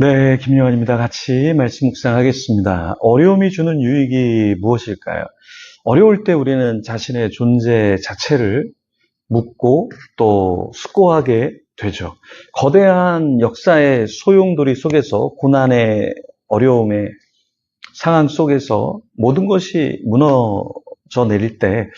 네, 김요한입니다. 같이 말씀 묵상하겠습니다. 어려움이 주는 유익이 무엇일까요? 어려울 때 우리는 자신의 존재 자체를 묻고 또 숙고하게 되죠. 거대한 역사의 소용돌이 속에서 고난의 어려움의 상황 속에서 모든 것이 무너져 내릴 때,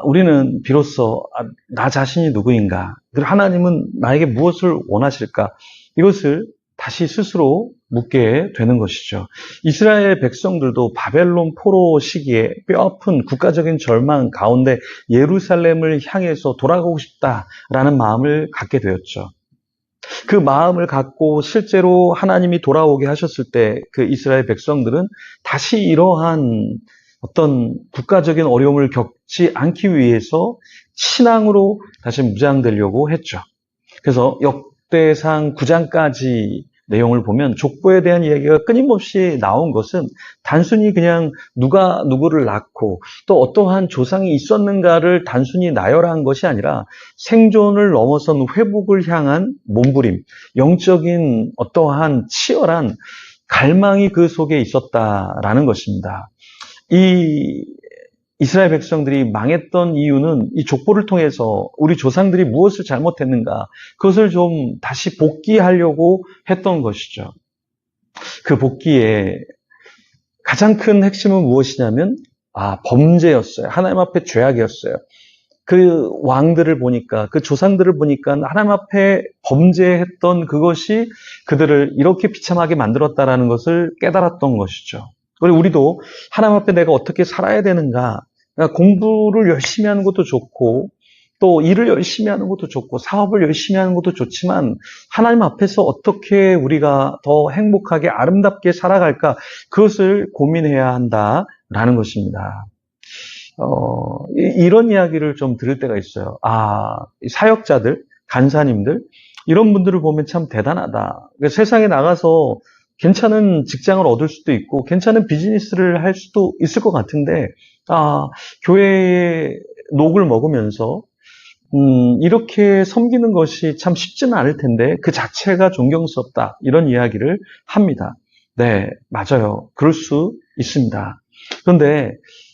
우리는 비로소 나 자신이 누구인가? 그리고 하나님은 나에게 무엇을 원하실까? 이것을 다시 스스로 묻게 되는 것이죠. 이스라엘 백성들도 바벨론 포로 시기에 뼈아픈 국가적인 절망 가운데 예루살렘을 향해서 돌아가고 싶다라는 마음을 갖게 되었죠. 그 마음을 갖고 실제로 하나님이 돌아오게 하셨을 때 그 이스라엘 백성들은 다시 이러한 어떤 국가적인 어려움을 겪지 않기 위해서 신앙으로 다시 무장되려고 했죠. 그래서 역대상 9장까지 내용을 보면 족보에 대한 이야기가 끊임없이 나온 것은 단순히 그냥 누가 누구를 낳고 또 어떠한 조상이 있었는가를 단순히 나열한 것이 아니라 생존을 넘어선 회복을 향한 몸부림, 영적인 어떠한 치열한 갈망이 그 속에 있었다라는 것입니다. 이 이스라엘 백성들이 망했던 이유는 이 족보를 통해서 우리 조상들이 무엇을 잘못했는가, 그것을 좀 다시 복귀하려고 했던 것이죠. 그 복귀의 가장 큰 핵심은 무엇이냐면, 범죄였어요. 하나님 앞에 죄악이었어요. 그 왕들을 보니까, 그 조상들을 보니까 하나님 앞에 범죄했던 그것이 그들을 이렇게 비참하게 만들었다라는 것을 깨달았던 것이죠. 그리고 우리도 하나님 앞에 내가 어떻게 살아야 되는가, 그러니까 공부를 열심히 하는 것도 좋고 또 일을 열심히 하는 것도 좋고 사업을 열심히 하는 것도 좋지만 하나님 앞에서 어떻게 우리가 더 행복하게 아름답게 살아갈까, 그것을 고민해야 한다라는 것입니다. 이런 이야기를 좀 들을 때가 있어요. 사역자들, 간사님들, 이런 분들을 보면 참 대단하다. 그러니까 세상에 나가서 괜찮은 직장을 얻을 수도 있고 괜찮은 비즈니스를 할 수도 있을 것 같은데 교회의 녹을 먹으면서 이렇게 섬기는 것이 참 쉽지는 않을 텐데 그 자체가 존경스럽다, 이런 이야기를 합니다. 네, 맞아요. 그럴 수 있습니다. 그런데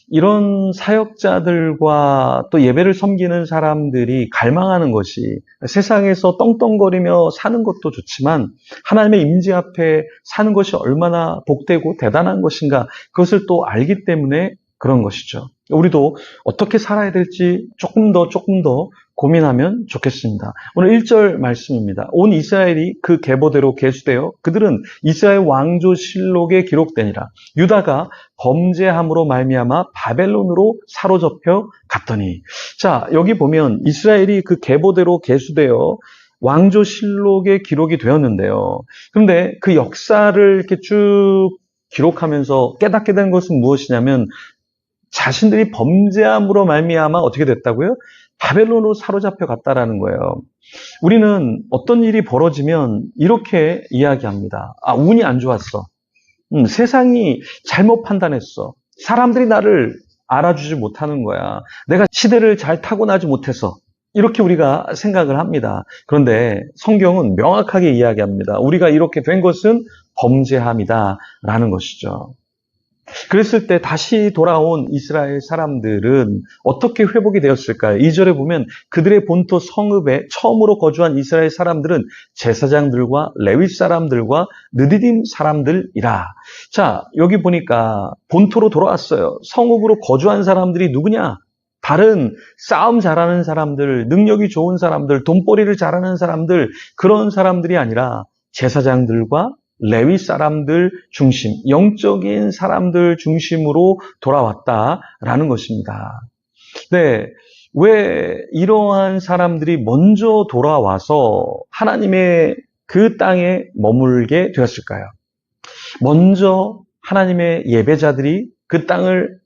이런 사역자들과 또 예배를 섬기는 사람들이 갈망하는 것이 세상에서 떵떵거리며 사는 것도 좋지만 하나님의 임재 앞에 사는 것이 얼마나 복되고 대단한 것인가, 그것을 또 알기 때문에 그런 것이죠. 우리도 어떻게 살아야 될지 조금 더 고민하면 좋겠습니다. 오늘 1절 말씀입니다. 온 이스라엘이 그 계보대로 계수되어 그들은 이스라엘 왕조실록에 기록되니라. 유다가 범죄함으로 말미암아 바벨론으로 사로잡혀 갔더니. 자, 여기 보면 이스라엘이 그 계보대로 계수되어 왕조실록에 기록이 되었는데요. 그런데 그 역사를 이렇게 쭉 기록하면서 깨닫게 된 것은 무엇이냐면 자신들이 범죄함으로 말미암아 어떻게 됐다고요? 바벨론으로 사로잡혀 갔다라는 거예요. 우리는 어떤 일이 벌어지면 이렇게 이야기합니다. 운이 안 좋았어. 세상이 잘못 판단했어. 사람들이 나를 알아주지 못하는 거야. 내가 시대를 잘 타고나지 못해서. 이렇게 우리가 생각을 합니다. 그런데 성경은 명확하게 이야기합니다. 우리가 이렇게 된 것은 범죄함이다라는 것이죠. 그랬을 때 다시 돌아온 이스라엘 사람들은 어떻게 회복이 되었을까요? 2절에 보면 그들의 본토 성읍에 처음으로 거주한 이스라엘 사람들은 제사장들과 레위 사람들과 느디딤 사람들이라. 자, 여기 보니까 본토로 돌아왔어요. 성읍으로 거주한 사람들이 누구냐? 다른 싸움 잘하는 사람들, 능력이 좋은 사람들, 돈벌이를 잘하는 사람들, 그런 사람들이 아니라 제사장들과 레위 사람들 중심, 영적인 사람들 중심으로 돌아왔다라는 것입니다. 네, 왜 이러한 사람들이 먼저 돌아와서 하나님의 그 땅에 머물게 되었을까요? 먼저 하나님의 예배자들이 그 땅을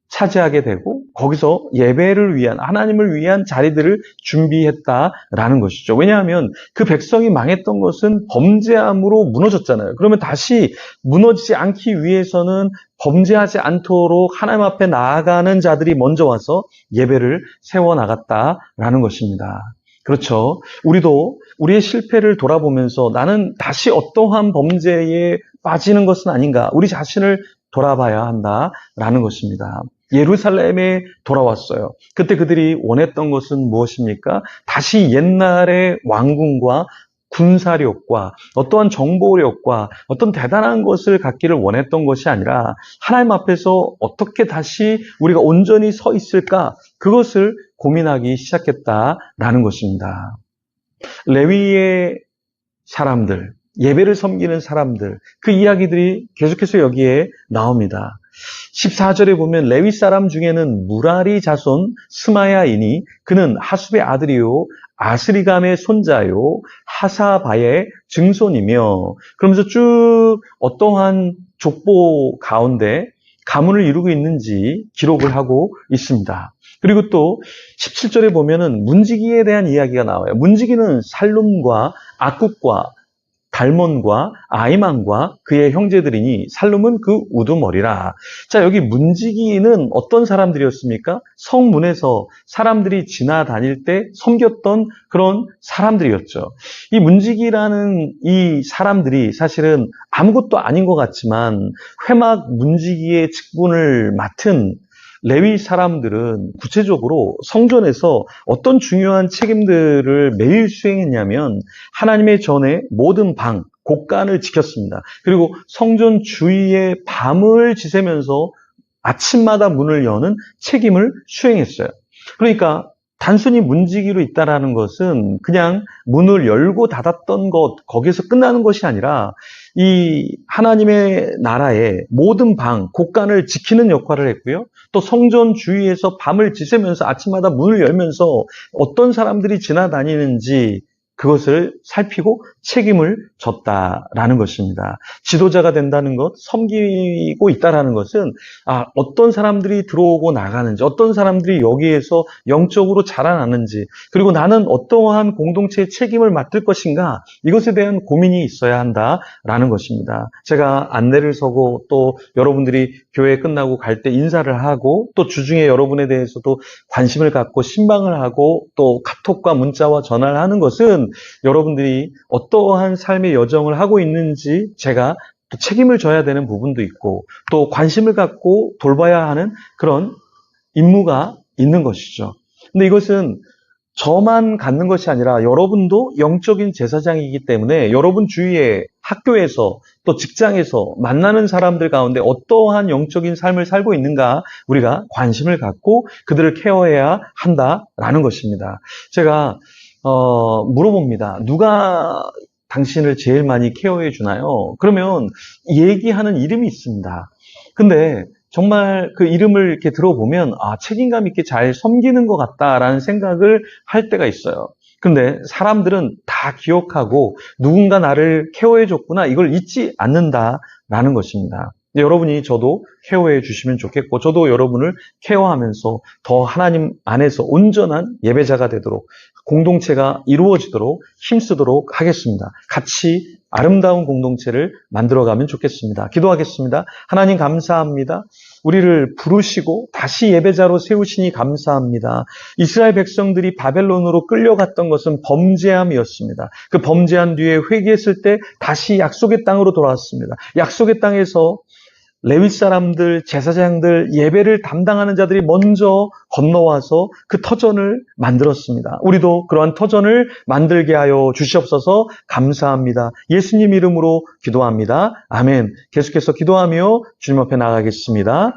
차지하게 되고 거기서 예배를 위한, 하나님을 위한 자리들을 준비했다라는 것이죠. 왜냐하면 그 백성이 망했던 것은 범죄함으로 무너졌잖아요. 그러면 다시 무너지지 않기 위해서는 범죄하지 않도록 하나님 앞에 나아가는 자들이 먼저 와서 예배를 세워나갔다라는 것입니다. 그렇죠. 우리도 우리의 실패를 돌아보면서 나는 다시 어떠한 범죄에 빠지는 것은 아닌가, 우리 자신을 돌아봐야 한다라는 것입니다. 예루살렘에 돌아왔어요. 그때 그들이 원했던 것은 무엇입니까? 다시 옛날의 왕궁과 군사력과 어떠한 정보력과 어떤 대단한 것을 갖기를 원했던 것이 아니라 하나님 앞에서 어떻게 다시 우리가 온전히 서 있을까? 그것을 고민하기 시작했다라는 것입니다. 레위의 사람들, 예배를 섬기는 사람들, 그 이야기들이 계속해서 여기에 나옵니다. 14절에 보면 레위 사람 중에는 무라리 자손 스마야이니 그는 하숲의 아들이요 아스리감의 손자요 하사바의 증손이며, 그러면서 쭉 어떠한 족보 가운데 가문을 이루고 있는지 기록을 하고 있습니다. 그리고 또 17절에 보면은 문지기에 대한 이야기가 나와요. 문지기는 살룸과 악국과 달몬과 아이만과 그의 형제들이니 살룸은 그 우두머리라. 자, 여기 문지기는 어떤 사람들이었습니까? 성문에서 사람들이 지나다닐 때 섬겼던 그런 사람들이었죠. 이 문지기라는 이 사람들이 사실은 아무것도 아닌 것 같지만 회막 문지기의 직분을 맡은 레위 사람들은 구체적으로 성전에서 어떤 중요한 책임들을 매일 수행했냐면 하나님의 전에 모든 방, 곳간을 지켰습니다. 그리고 성전 주위에 밤을 지새면서 아침마다 문을 여는 책임을 수행했어요. 그러니까 단순히 문지기로 있다라는 것은 그냥 문을 열고 닫았던 것, 거기서 끝나는 것이 아니라 이 하나님의 나라의 모든 방, 곳간을 지키는 역할을 했고요. 또 성전 주위에서 밤을 지새면서 아침마다 문을 열면서 어떤 사람들이 지나다니는지 그것을 살피고 책임을 졌다라는 것입니다. 지도자가 된다는 것, 섬기고 있다라는 것은 어떤 사람들이 들어오고 나가는지, 어떤 사람들이 여기에서 영적으로 자라나는지, 그리고 나는 어떠한 공동체의 책임을 맡을 것인가, 이것에 대한 고민이 있어야 한다라는 것입니다. 제가 안내를 서고 또 여러분들이 교회 끝나고 갈 때 인사를 하고 또 주중에 여러분에 대해서도 관심을 갖고 신방을 하고 또 카톡과 문자와 전화를 하는 것은 여러분들이 어떠한 삶의 여정을 하고 있는지 제가 또 책임을 져야 되는 부분도 있고 또 관심을 갖고 돌봐야 하는 그런 임무가 있는 것이죠. 근데 이것은 저만 갖는 것이 아니라 여러분도 영적인 제사장이기 때문에 여러분 주위에 학교에서 또 직장에서 만나는 사람들 가운데 어떠한 영적인 삶을 살고 있는가 우리가 관심을 갖고 그들을 케어해야 한다라는 것입니다. 제가 물어봅니다. 누가 당신을 제일 많이 케어해 주나요? 그러면 얘기하는 이름이 있습니다. 근데 정말 그 이름을 이렇게 들어보면 책임감 있게 잘 섬기는 것 같다라는 생각을 할 때가 있어요. 근데 사람들은 다 기억하고 누군가 나를 케어해 줬구나 이걸 잊지 않는다라는 것입니다. 여러분이 저도 케어해 주시면 좋겠고 저도 여러분을 케어하면서 더 하나님 안에서 온전한 예배자가 되도록 공동체가 이루어지도록 힘쓰도록 하겠습니다. 같이 아름다운 공동체를 만들어가면 좋겠습니다. 기도하겠습니다. 하나님 감사합니다. 우리를 부르시고 다시 예배자로 세우시니 감사합니다. 이스라엘 백성들이 바벨론으로 끌려갔던 것은 범죄함이었습니다. 그 범죄한 뒤에 회개했을 때 다시 약속의 땅으로 돌아왔습니다. 약속의 땅에서 레위 사람들, 제사장들, 예배를 담당하는 자들이 먼저 건너와서 그 터전을 만들었습니다. 우리도 그러한 터전을 만들게 하여 주시옵소서. 감사합니다. 예수님 이름으로 기도합니다. 아멘. 계속해서 기도하며 주님 앞에 나가겠습니다.